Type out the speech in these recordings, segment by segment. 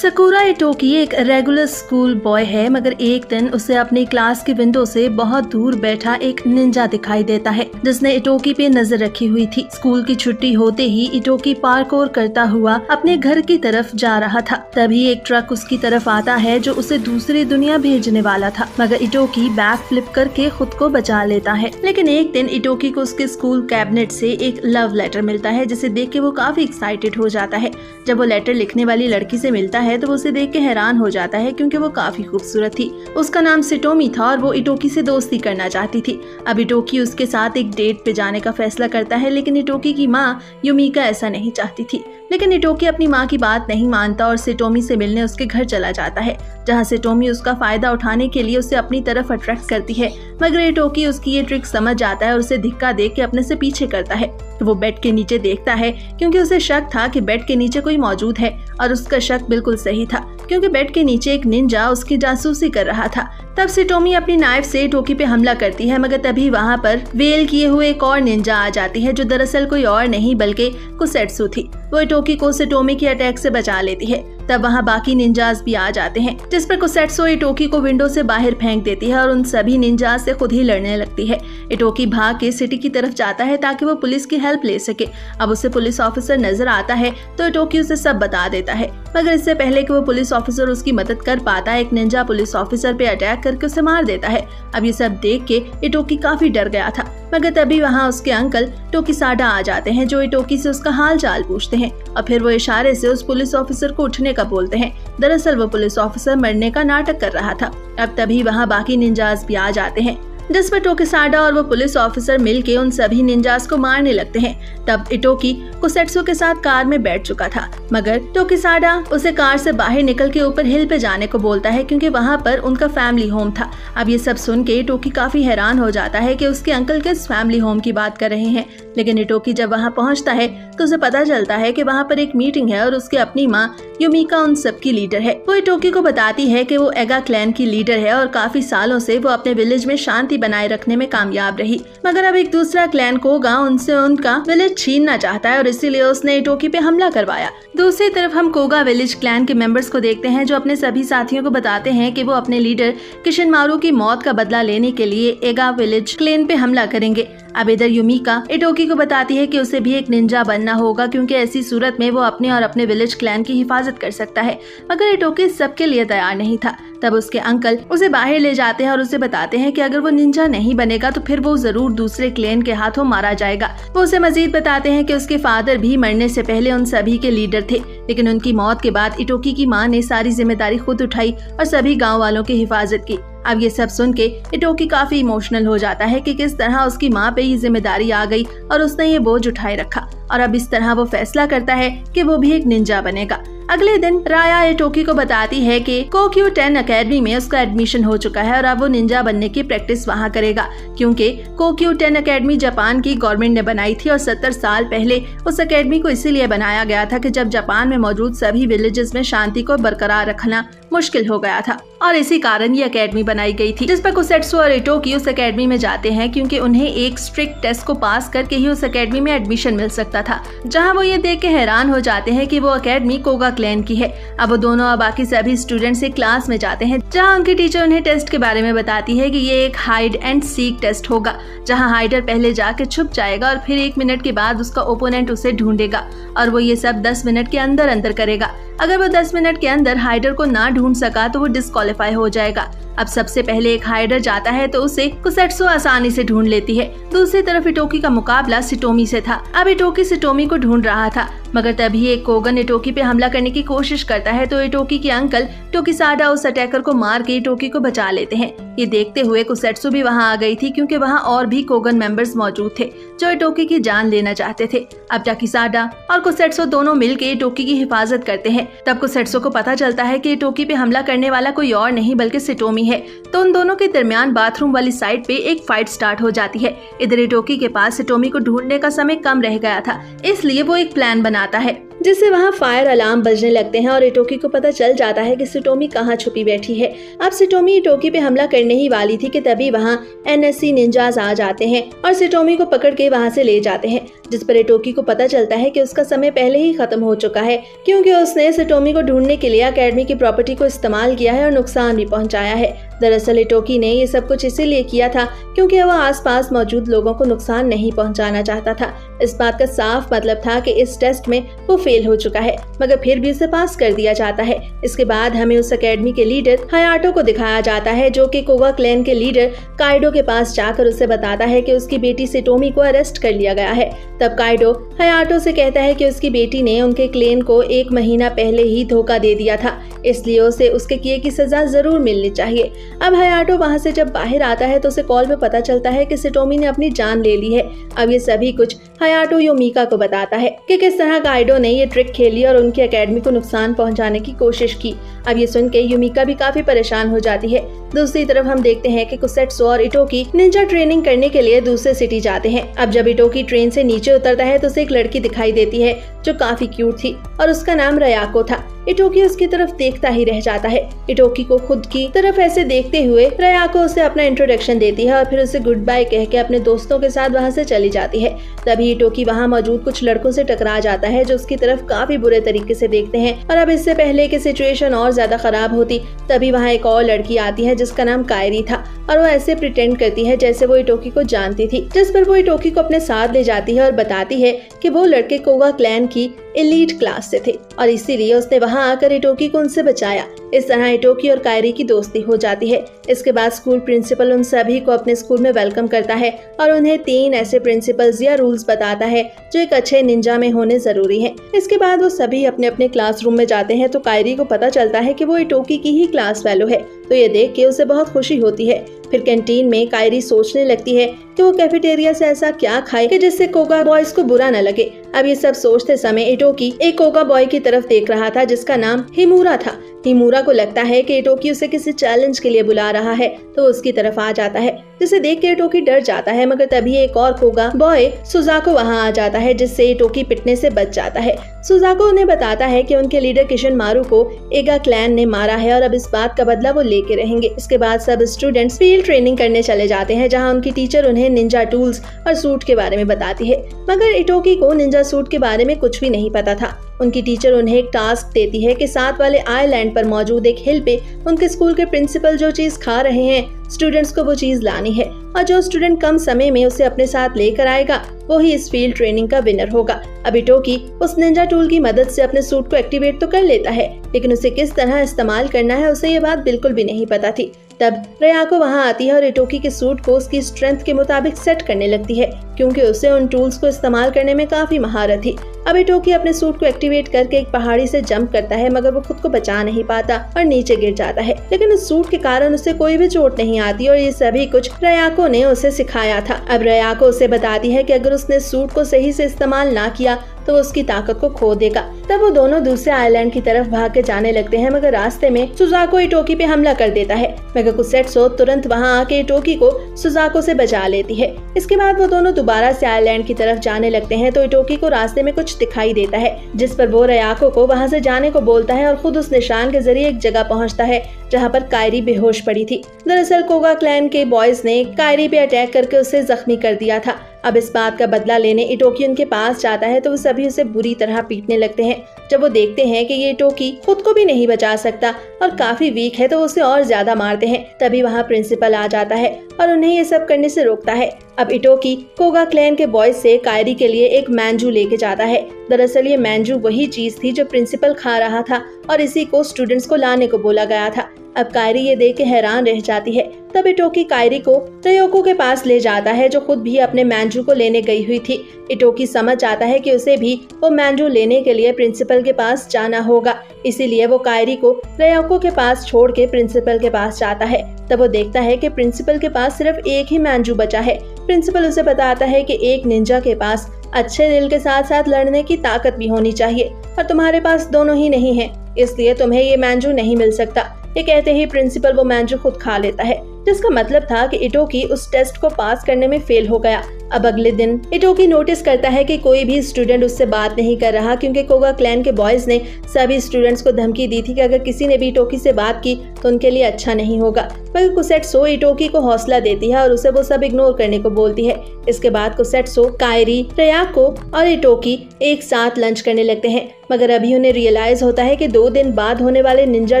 Sakura इटोकी एक regular school boy है, मगर एक दिन उसे अपनी क्लास की विंडो से बहुत दूर बैठा एक निंजा दिखाई देता है जिसने इटोकी पे नजर रखी हुई थी। स्कूल की छुट्टी होते ही इटोकी पार्कोर करता हुआ अपने घर की तरफ जा रहा था। तभी एक ट्रक उसकी तरफ आता है जो उसे दूसरी दुनिया भेजने वाला था, मगर इटोकी बैक फ्लिप करके खुद को बचा लेता है। लेकिन एक दिन इटोकी को उसके स्कूल कैबिनेट से एक लव लेटर मिलता है जिसे देख के वो काफी एक्साइटेड हो जाता है। जब वो लेटर लिखने वाली लड़की से मिलता है तो वो उसे देख के हैरान हो जाता है क्योंकि वो काफी खूबसूरत थी। उसका नाम सिटोमी था और वो इटोकी से दोस्ती करना चाहती थी। अब इटोकी उसके साथ एक डेट पे जाने का फैसला करता है, लेकिन इटोकी की माँ युमिका ऐसा नहीं चाहती थी। लेकिन इटोकी अपनी माँ की बात नहीं मानता और सिटोमी से मिलने उसके घर चला जाता है, जहाँ सिटोमी उसका फायदा उठाने के लिए उसे अपनी तरफ अट्रैक्ट करती है। मगर इटोकी उसकी ये ट्रिक समझ जाता है और उसे धिक्का देख के अपने से पीछे करता है। तो वो बेड के नीचे देखता है क्योंकि उसे शक था कि बेड के नीचे कोई मौजूद है, और उसका शक बिल्कुल सही था क्योंकि बेड के नीचे एक निंजा उसकी जासूसी कर रहा था। तब सिटोमी अपनी नाइफ से इटोकी पे हमला करती है, मगर तभी वहाँ पर वेल किए हुए एक और निंजा आ जाती है जो दरअसल कोई और नहीं बल्कि कुसेट्सु थी। वो इटोकी को सिटोमी के अटैक से बचा लेती है। तब वहाँ बाकी निंजास भी आ जाते हैं, जिस पर कुसेट्सु इटोकी को विंडो से बाहर फेंक देती है और उन सभी निंजास से खुद ही लड़ने लगती है। इटोकी भाग के सिटी की तरफ जाता है ताकि वो पुलिस की हेल्प ले सके। अब उसे पुलिस ऑफिसर नजर आता है तो इटोकी उसे सब बता देता है, मगर इससे पहले कि वो पुलिस ऑफिसर उसकी मदद कर पाता, एक निंजा पुलिस ऑफिसर पे अटैक करके उसे मार देता है। अब ये सब देख के इटोकी काफी डर गया था, मगर तभी वहाँ उसके अंकल टोकिसाडा आ जाते हैं जो इटोकी से उसका हाल चाल पूछते हैं और फिर वो इशारे से उस पुलिस ऑफिसर को उठने का बोलते हैं। दरअसल वो पुलिस ऑफिसर मरने का नाटक कर रहा था। अब तभी वहाँ बाकी निंजास भी आ जाते हैं, जिस पर टोकिसाडा और वो पुलिस ऑफिसर मिलके उन सभी निंजास को मारने लगते हैं। तब इटोकी कुसेट्सु के साथ कार में बैठ चुका था, मगर टोकिसाडा उसे कार से बाहर निकल के ऊपर हिल पे जाने को बोलता है क्योंकि वहाँ पर उनका फैमिली होम था। अब ये सब सुन के इटोकी काफी हैरान हो जाता है कि उसके अंकल किस फैमिली होम की बात कर रहे हैं। लेकिन इटोकी जब वहाँ पहुँचता है तो उसे पता चलता है कि वहाँ पर एक मीटिंग है और उसकी अपनी माँ युमिका उन सब की लीडर है। वो इटोकी को बताती है कि वो एगा क्लैन की लीडर है और काफी सालों से वो अपने विलेज में शांति बनाए रखने में कामयाब रही, मगर अब एक दूसरा क्लैन कोगा उनसे उनका विलेज छीनना चाहता है और इसीलिए उसने इटोकी पे हमला करवाया। दूसरी तरफ हम कोगा विलेज क्लैन के मेंबर्स को देखते हैं जो अपने सभी साथियों को बताते हैं कि वो अपने लीडर किशिनमारू की मौत का बदला लेने के लिए एगा विलेज क्लैन पे हमला करेंगे। अब इधर युमिका इटोकी को बताती है कि उसे भी एक निंजा बनना होगा क्योंकि ऐसी सूरत में वो अपने और अपने विलेज क्लैन की हिफाजत कर सकता है, मगर इटोकी सबके लिए तैयार नहीं था। तब उसके अंकल उसे बाहर ले जाते हैं और उसे बताते हैं कि अगर वो निंजा नहीं बनेगा तो फिर वो जरूर दूसरे क्लैन के हाथों मारा जाएगा। वो उसे मजीद बताते हैं कि उसके फादर भी मरने से पहले उन सभी के लीडर थे, लेकिन उनकी मौत के बाद इटोकी की माँ ने सारी जिम्मेदारी खुद उठाई और सभी गाँव वालों की हिफाजत की। अब ये सब सुन के इटोकी काफी इमोशनल हो जाता है कि किस तरह उसकी माँ पे ये जिम्मेदारी आ गई और उसने ये बोझ उठाए रखा, और अब इस तरह वो फैसला करता है कि वो भी एक निंजा बनेगा। अगले दिन राया इटोकी को बताती है कि कोक्यू 10 अकेडमी में उसका एडमिशन हो चुका है और अब वो निंजा बनने की प्रैक्टिस वहाँ करेगा, क्योंकि कोक्यू 10 अकेडमी जापान की गवर्नमेंट ने बनाई थी और 70 साल पहले उस अकेडमी को इसीलिए बनाया गया था कि जब जापान में मौजूद सभी विलेजेस में शांति को बरकरार रखना मुश्किल हो गया था, और इसी कारण ये अकेडमी बनाई गई थी। जिस पर कुसेट्सु और इटोकी उस अकेडमी में जाते हैं क्योंकि उन्हें एक स्ट्रिक्ट टेस्ट को पास करके ही उस अकेडमी में एडमिशन मिल सकता था, जहां वो ये देख के हैरान हो जाते हैं कि वो अकेडमी कोगा क्लैन की है। अब वो दोनों और बाकी सभी स्टूडेंट्स एक क्लास में जाते हैं जहां उनकी टीचर उन्हें टेस्ट के बारे में बताती है कि ये एक हाइड एंड सीक टेस्ट होगा, जहां हाइडर पहले जाके छुप जाएगा और फिर 1 मिनट के बाद उसका ओपोनेंट उसे ढूंढेगा, और वो ये सब 10 मिनट के अंदर अंदर करेगा। अगर वो 10 मिनट के अंदर हाइडर को ना ढूंढ सका तो वो डिस्क्वालीफाई हो जाएगा। अब सबसे पहले एक हाइडर जाता है तो उसे कुसेट्सु आसानी से ढूंढ लेती है। दूसरी तरफ इटोकी का मुकाबला सिटोमी से था। अब इटोकी सिटोमी को ढूंढ रहा था, मगर तभी एक कोगन इटोकी पे हमला करने की कोशिश करता है तो इटोकी के अंकल टोकिसाडा उस अटैकर को मार के इटोकी को बचा लेते हैं। ये देखते हुए कुसेट्सु भी वहाँ आ गई थी क्योंकि वहाँ और भी कोगन मेंबर्स मौजूद थे जो इटोकी की जान लेना चाहते थे। अब टोकिसाडा और कुसेट्सु दोनों मिलकर इटोकी की हिफाजत करते हैं। तब कुसेट्सु को पता चलता है कि इटोकी पे हमला करने वाला कोई और नहीं बल्कि सिटोमी है, तो उन दोनों के दरमियान बाथरूम वाली साइड पे एक फाइट स्टार्ट हो जाती है। इधर इटोकी के पास सिटोमी को ढूंढने का समय कम रह गया था, इसलिए वो एक प्लान बनाता है। जिससे वहाँ फायर अलार्म बजने लगते हैं और इटोकी को पता चल जाता है कि सिटोमी कहाँ छुपी बैठी है। अब सिटोमी इटोकी पे हमला करने ही वाली थी कि तभी वहाँ NSC निंजास आ जाते हैं और सिटोमी को पकड़ के वहाँ से ले जाते हैं, जिस पर इटोकी को पता चलता है कि उसका समय पहले ही खत्म हो चुका है, क्योंकि उसने सिटोमी को ढूंढने के लिए अकेडमी की प्रॉपर्टी को इस्तेमाल किया है और नुकसान भी पहुंचाया है। दरअसल इटोकी ने ये सब कुछ इसीलिए किया था क्योंकि वह आसपास मौजूद लोगों को नुकसान नहीं पहुंचाना चाहता था। इस बात का साफ मतलब था कि इस टेस्ट में वो फेल हो चुका है, मगर फिर भी उसे पास कर दिया जाता है। इसके बाद हमें उस अकेडमी के लीडर हयाटो को दिखाया जाता है, जो कि कोगा क्लैन के लीडर काइडो के पास जाकर उसे बताता है कि उसकी बेटी सिटोमी को अरेस्ट कर लिया गया है। तब काइडो हयाटो से कहता है कि उसकी बेटी ने उनके क्लैन को 1 महीना पहले ही धोखा दे दिया था, इसलिए उसे उसके किए की सजा जरूर मिलनी चाहिए। अब हयाटो वहाँ से जब बाहर आता है तो उसे कॉल पे पता चलता है कि सिटोमी ने अपनी जान ले ली है। अब ये सभी कुछ हयाटो योमिका को बताता है कि किस तरह काइडो ने ये ट्रिक खेली और उनकी अकेडमी को नुकसान पहुंचाने की कोशिश की। अब ये सुन के योमिका भी काफी परेशान हो जाती है। दूसरी तरफ हम देखते हैं कि कुसेट्सु और इटोकी निंजा ट्रेनिंग करने के लिए दूसरे सिटी जाते हैं। अब जब इटोकी ट्रेन से नीचे उतरता है तो उसे एक लड़की दिखाई देती है जो काफी क्यूट थी और उसका नाम रयाको था। इटोकी उसकी तरफ देखता ही रह जाता है। इटोकी को खुद की तरफ ऐसे देखते हुए रयाको उसे अपना इंट्रोडक्शन देती है और फिर उसे गुड बाय कह के अपने दोस्तों के साथ वहाँ से चली जाती है। तभी इटोकी वहाँ मौजूद कुछ लड़कों से टकरा जाता है जो उसकी तरफ काफी बुरे तरीके से देखते हैं। और अब इससे पहले कि सिचुएशन और ज्यादा खराब होती, तभी वहाँ एक और लड़की आती है जिसका नाम कायरी था और वो ऐसे प्रिटेंड करती है जैसे वो इटोकी को जानती थी, जिस पर वो इटोकी को अपने साथ ले जाती है और बताती है कि वो लड़के कोगा क्लैन की एलीट क्लास से थे और इसीलिए उसने वहां आकर इटोकी को उनसे बचाया। इस तरह इटोकी और कायरी की दोस्ती हो जाती है। इसके बाद स्कूल प्रिंसिपल उन सभी को अपने स्कूल में वेलकम करता है और उन्हें 3 ऐसे प्रिंसिपल्स या रूल्स बताता है जो एक अच्छे निंजा में होने जरूरी है। इसके बाद वो सभी अपने अपने क्लासरूम में जाते हैं तो कायरी को पता चलता है कि वो इटोकी की ही क्लास फेलो है, तो ये देख के उसे बहुत खुशी होती है। फिर कैंटीन में कायरी सोचने लगती है कि वो कैफेटेरिया से ऐसा क्या खाए कि जिससे कोगा बॉयज को बुरा न लगे। अब ये सब सोचते समय इटोकी एक कोगा बॉय की तरफ देख रहा था जिसका नाम हिमुरा था। हिमुरा को लगता है कि इटोकी उसे किसी चैलेंज के लिए बुला रहा है, तो उसकी तरफ आ जाता है, जिसे देख के इटोकी डर जाता है। मगर तभी एक और कोगा बॉय सुजाको वहाँ आ जाता है, जिससे इटोकी पिटने से बच जाता है। सुजाको उन्हें बताता है कि उनके लीडर किशन मारू को एगा क्लैन ने मारा है और अब इस बात का बदला वो लेके रहेंगे। इसके बाद सब स्टूडेंट्स फील्ड ट्रेनिंग करने चले जाते हैं, जहाँ उनकी टीचर उन्हें निंजा टूल्स और सूट के बारे में बताती है। मगर इटोकी को निंजा सूट के बारे में कुछ भी नहीं पता था। उनकी टीचर उन्हें एक टास्क देती है कि साथ वाले आइलैंड पर मौजूद एक हिल पे उनके स्कूल के प्रिंसिपल जो चीज खा रहे हैं, स्टूडेंट्स को वो चीज लानी है और जो स्टूडेंट कम समय में उसे अपने साथ लेकर आएगा वो ही इस फील्ड ट्रेनिंग का विनर होगा। अब इटोकी उस निंजा टूल की मदद से अपने सूट को एक्टिवेट तो कर लेता है, लेकिन उसे किस तरह इस्तेमाल करना है उसे ये बात बिल्कुल भी नहीं पता थी। तब रयाको वहाँ आती है और इटोकी के सूट को उसकी स्ट्रेंथ के मुताबिक सेट करने लगती है, क्योंकि उसे उन टूल्स को इस्तेमाल करने में काफी महारत थी। अब इटोकी अपने सूट को एक्टिवेट करके एक पहाड़ी से जंप करता है, मगर वो खुद को बचा नहीं पाता और नीचे गिर जाता है। लेकिन उस सूट के कारण उसे कोई भी चोट नहीं आती और ये सभी कुछ रयाको ने उसे सिखाया था। अब रयाको उसे बताती है कि अगर उसने सूट को सही से इस्तेमाल ना किया तो वो उसकी ताकत को खो देगा। तब वो दोनों दूसरे आइलैंड की तरफ भाग के जाने लगते हैं, मगर रास्ते में सुजाको इटोकी पे हमला कर देता है। मगर कुसेट्सु तुरंत वहाँ आके इटोकी को सुजाको से बचा लेती है। इसके बाद वो दोनों दोबारा से आइलैंड की तरफ जाने लगते हैं तो इटोकी को रास्ते में कुछ दिखाई देता है, जिस पर वो रयाको को वहाँ से जाने को बोलता है और खुद उस निशान के जरिए एक जगह पहुँचता है जहाँ पर कायरी बेहोश पड़ी थी। दरअसल कोगा क्लैन के बॉयज ने कायरी पे अटैक करके उसे जख्मी कर दिया था। अब इस बात का बदला लेने इटोकी उनके पास जाता है तो वो सभी उसे बुरी तरह पीटने लगते हैं। जब वो देखते हैं कि ये इटोकी खुद को भी नहीं बचा सकता और काफी वीक है तो उसे और ज्यादा मारते हैं। तभी वहाँ प्रिंसिपल आ जाता है और उन्हें ये सब करने से रोकता है। अब इटोकी कोगा क्लैन के बॉयज से कायरी के लिए एक मैंजू लेके जाता है। दरअसल ये मैंजू वही चीज थी जो प्रिंसिपल खा रहा था और इसी को स्टूडेंट्स को लाने को बोला गया था। अब कायरी ये देख के हैरान रह जाती है। तब इटोकी कायरी को रयोको के पास ले जाता है जो खुद भी अपने मैंजू को लेने गई हुई थी। इटोकी समझ जाता है कि उसे भी वो मैंजू लेने के लिए प्रिंसिपल के पास जाना होगा, इसीलिए वो कायरी को रयोको के पास छोड़ के प्रिंसिपल के पास जाता है। तब वो देखता है कि प्रिंसिपल के पास सिर्फ एक ही मैंजू बचा है। प्रिंसिपल उसे बताता है कि एक निंजा के पास अच्छे दिल के साथ साथ लड़ने की ताकत भी होनी चाहिए और तुम्हारे पास दोनों ही नहीं है, इसलिए तुम्हें ये मैंजू नहीं मिल सकता। ये कहते ही प्रिंसिपल वो मैंजू खुद खा लेता है। जिसका मतलब था कि इटोकी उस टेस्ट को पास करने में फेल हो गया। अब अगले दिन इटोकी नोटिस करता है कि कोई भी स्टूडेंट उससे बात नहीं कर रहा, क्योंकि कोगा क्लैन के बॉयज ने सभी स्टूडेंट्स को धमकी दी थी कि अगर किसी ने भी इटोकी से बात की तो उनके लिए अच्छा नहीं होगा। मगर कुसेट्सो इटोकी को हौसला देती है और उसे वो सब इग्नोर करने को बोलती है। इसके बाद कुसेट्सो, कायरी, रयाको और इटोकी एक साथ लंच करने लगते हैं, मगर अभी उन्हें रियलाइज होता है कि 2 दिन बाद होने वाले निंजा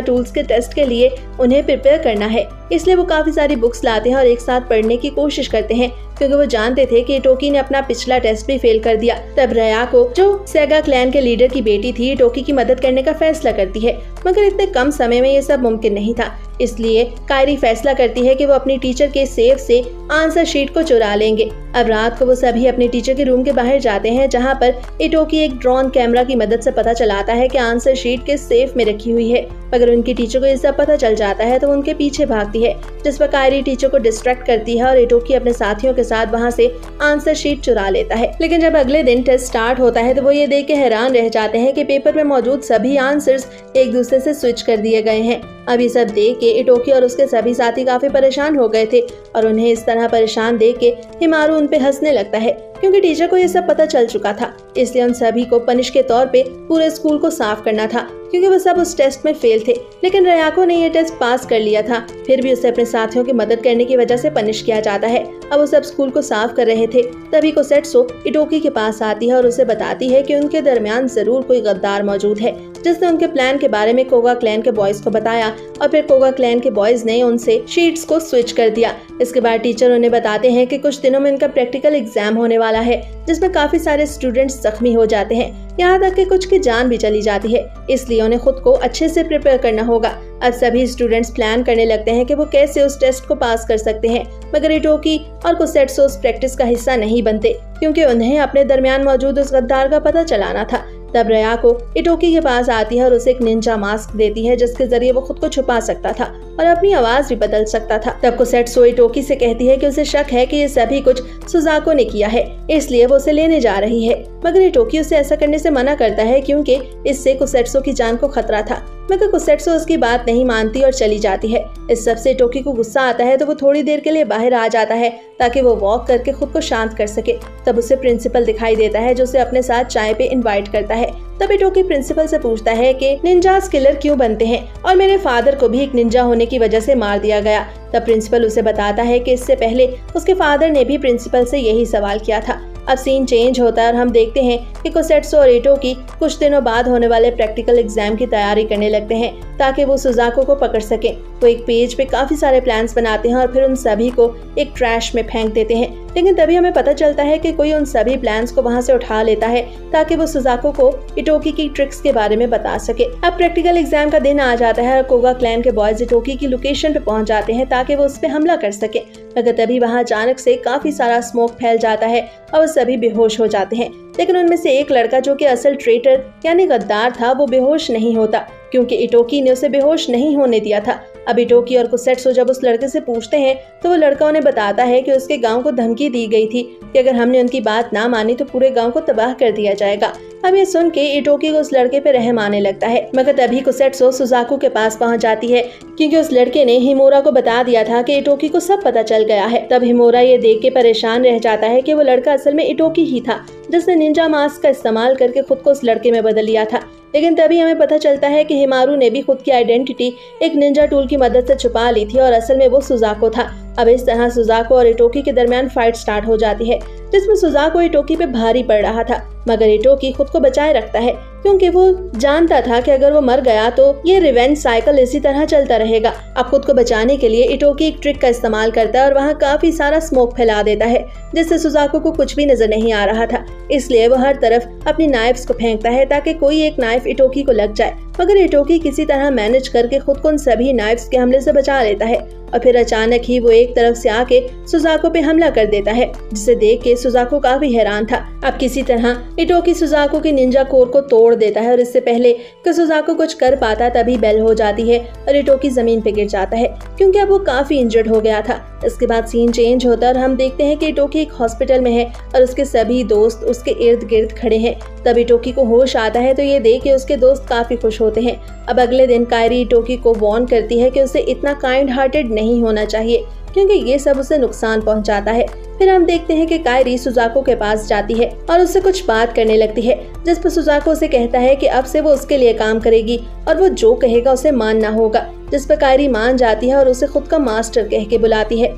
टूल्स के टेस्ट के लिए उन्हें प्रिपेयर करना है। इसलिए वो काफी सारी बुक्स लाते हैं और एक साथ पढ़ने की कोशिश करते हैं, क्योंकि वो जानते थे कि इटोकी ने अपना पिछला टेस्ट भी फेल कर दिया। तब रयाको, जो सेगा क्लैन के लीडर की बेटी थी, इटोकी की मदद करने का फैसला करती है, मगर इतने कम समय में ये सब मुमकिन नहीं था। इसलिए कायरी फैसला करती है कि वो अपनी टीचर के सेफ से आंसर शीट को चुरा लेंगे। अब रात को वो सभी अपने टीचर के रूम के बाहर जाते हैं, जहाँ पर इटोकी एक ड्रोन कैमरा की मदद से पता चलाता है कि आंसर शीट के सेफ में रखी हुई है। मगर उनकी टीचर को ये सब पता चल जाता है तो उनके पीछे भागती है, जिस पर कायरी टीचर को डिस्ट्रैक्ट करती है और इटोकी अपने साथियों के साथ वहाँ से आंसर शीट चुरा लेता है। लेकिन जब अगले दिन टेस्ट स्टार्ट होता है तो वो ये देख के हैरान रह जाते हैं कि पेपर में मौजूद सभी आंसर्स एक दूसरे से स्विच कर दिए गए हैं। अब ये सब देख के इटोकी और उसके सभी साथी काफी परेशान हो गए थे और उन्हें इस तरह परेशान देख के हिमारू उन पे हंसने लगता है, क्योंकि टीचर को ये सब पता चल चुका था। इसलिए उन सभी को पनिश के तौर पे पूरे स्कूल को साफ करना था, क्योंकि वो सब उस टेस्ट में फेल थे। लेकिन रयाको ने ये टेस्ट पास कर लिया था, फिर भी उसे अपने साथियों की मदद करने की वजह से पनिश किया जाता है। अब वो सब स्कूल को साफ कर रहे थे, तभी कुसेट्सो इटोकी के पास आती है और उसे बताती है कि उनके दरमियान जरूर कोई गद्दार मौजूद है, जिसने उनके प्लान के बारे में कोगा क्लैन के बॉयज को बताया और फिर कोगा क्लैन के बॉयज ने उनसे शीट्स को स्विच कर दिया। इसके बाद टीचर उन्हें बताते हैं कि कुछ दिनों में इनका प्रैक्टिकल एग्जाम होने वाला है, जिसमें काफी सारे स्टूडेंट्स जख्मी हो जाते हैं, यहाँ तक कि कुछ की जान भी चली जाती है। इसलिए उन्हें खुद को अच्छे से प्रिपेयर करना होगा। अब सभी स्टूडेंट्स प्लान करने लगते हैं कि वो कैसे उस टेस्ट को पास कर सकते हैं, मगर इटोकी और कुसेट्सो उस प्रैक्टिस का हिस्सा नहीं बनते, क्योंकि उन्हें अपने दरमियान मौजूद उस गद्दार का पता चलाना था। तब रयाको इटोकी के पास आती है और उसे एक निंजा मास्क देती है, जिसके जरिए वो खुद को छुपा सकता था और अपनी आवाज भी बदल सकता था। तब कुसेट्सो इटोकी से कहती है कि उसे शक है कि ये सभी कुछ सुजाको ने किया है, इसलिए वो उसे लेने जा रही है। मगर इटोकी उसे ऐसा करने से मना करता है, क्योंकि इससे कुसेट्सो की जान को खतरा था। मगर कुसेट्सो उसकी बात नहीं मानती और चली जाती है। इस सब से इटोकी को गुस्सा आता है तो वो थोड़ी देर के लिए बाहर आ जाता है, ताकि वो वॉक करके खुद को शांत कर सके। तब उसे प्रिंसिपल दिखाई देता है, जो उसे अपने साथ चाय पे इनवाइट करता है। तब इटोकी प्रिंसिपल से पूछता है कि निंजास किलर क्यों बनते हैं और मेरे फादर को भी एक निंजा होने की वजह से मार दिया गया। तब प्रिंसिपल उसे बताता है कि इससे पहले उसके फादर ने भी प्रिंसिपल से यही सवाल किया था। अब सीन चेंज होता है और हम देखते हैं कि कुसेट्सो और इटोकी कुछ दिनों बाद होने वाले प्रैक्टिकल एग्जाम की तैयारी करने लगते हैं, ताकि वो सुजाको को पकड़ सकें। वो एक पेज पे काफी सारे प्लान्स बनाते हैं और फिर उन सभी को एक ट्रैश में फेंक देते हैं। लेकिन तभी हमें पता चलता है कि कोई उन सभी प्लान्स को वहाँ से उठा लेता है, ताकि वो सुजाको को इटोकी की ट्रिक्स के बारे में बता सके। अब प्रैक्टिकल एग्जाम का दिन आ जाता है और कोगा क्लैन के बॉयज इटोकी की लोकेशन पे पहुँच जाते हैं, ताकि वो उस पे हमला कर सके। मगर तभी वहाँ अचानक से काफी सारा स्मोक फैल जाता है और वो सभी बेहोश हो जाते हैं। लेकिन उनमें से एक लड़का, जो कि असल ट्रेटर यानी गद्दार था, वो बेहोश नहीं होता, क्योंकि इटोकी ने उसे बेहोश नहीं होने दिया था। अब इटोकी और कुसेट्सो जब उस लड़के से पूछते हैं तो वो लड़का उन्हें बताता है कि उसके गांव को धमकी दी गई थी कि अगर हमने उनकी बात ना मानी तो पूरे गांव को तबाह कर दिया जाएगा। अब ये सुन के इटोकी को उस लड़के पे रहम आने लगता है। मगर तभी कुसेट्सो सुजाको के पास पहुंच जाती है, क्योंकि उस लड़के ने हिमोरा को बता दिया था कि इटोकी को सब पता चल गया है। तब हिमोरा ये देख के परेशान रह जाता है कि वो लड़का असल में इटोकी ही था, जिसने निंजा मास्क का इस्तेमाल करके खुद को उस लड़के में बदल लिया था। लेकिन तभी हमें पता चलता है कि हिमारू ने भी खुद की आइडेंटिटी एक निंजा टूल की मदद से छुपा ली थी और असल में वो सुजाको था। अब इस तरह सुजाको और इटोकी के दरमियान फाइट स्टार्ट हो जाती है, जिसमें सुजाको इटोकी पे भारी पड़ रहा था, मगर इटोकी खुद को बचाए रखता है, क्योंकि वो जानता था कि अगर वो मर गया तो ये रिवेंज साइकिल इसी तरह चलता रहेगा। अब खुद को बचाने के लिए इटोकी एक ट्रिक का इस्तेमाल करता है और वहाँ काफी सारा स्मोक फैला देता है, जिससे सुजाको को कुछ भी नजर नहीं आ रहा था। इसलिए वो हर तरफ अपनी नाइफ्स को फेंकता है, ताकि कोई एक नाइफ इटोकी को लग जाए। मगर इटोकी किसी तरह मैनेज करके खुद को उन सभी नाइफ्स के हमले से बचा लेता है और फिर अचानक ही वो एक तरफ से आके सुजाको पे हमला कर देता है, जिसे देख के सुजाको काफी हैरान था। अब किसी तरह इटोकी सुजाको की निंजा कोर को तोड़ देता है और इससे पहले कि सुजाको कुछ कर पाता तभी बेल हो जाती है और इटोकी जमीन पे गिर जाता है, क्योंकि अब वो काफी इंजर्ड हो गया था। इसके बाद सीन चेंज होता है और हम देखते हैं कि इटोकी एक हॉस्पिटल में है और उसके सभी दोस्त उसके इर्द गिर्द खड़े हैं। तब इटोकी को होश आता है तो ये देख के उसके दोस्त काफी खुश होते हैं। अब अगले दिन कायरी इटोकी को वार्न करती है कि उसे इतना काइंड हार्टेड नहीं होना चाहिए क्योंकि ये सब उसे नुकसान पहुंचाता है। फिर हम देखते हैं कि कायरी सुजाको के पास जाती है और उससे कुछ बात करने लगती है, जिस पर सुजाको उसे कहता है कि अब से वो उसके लिए काम करेगी और वो जो कहेगा उसे मानना होगा, जिस पर कायरी मान जाती है और उसे खुद का मास्टर कह के बुलाती है।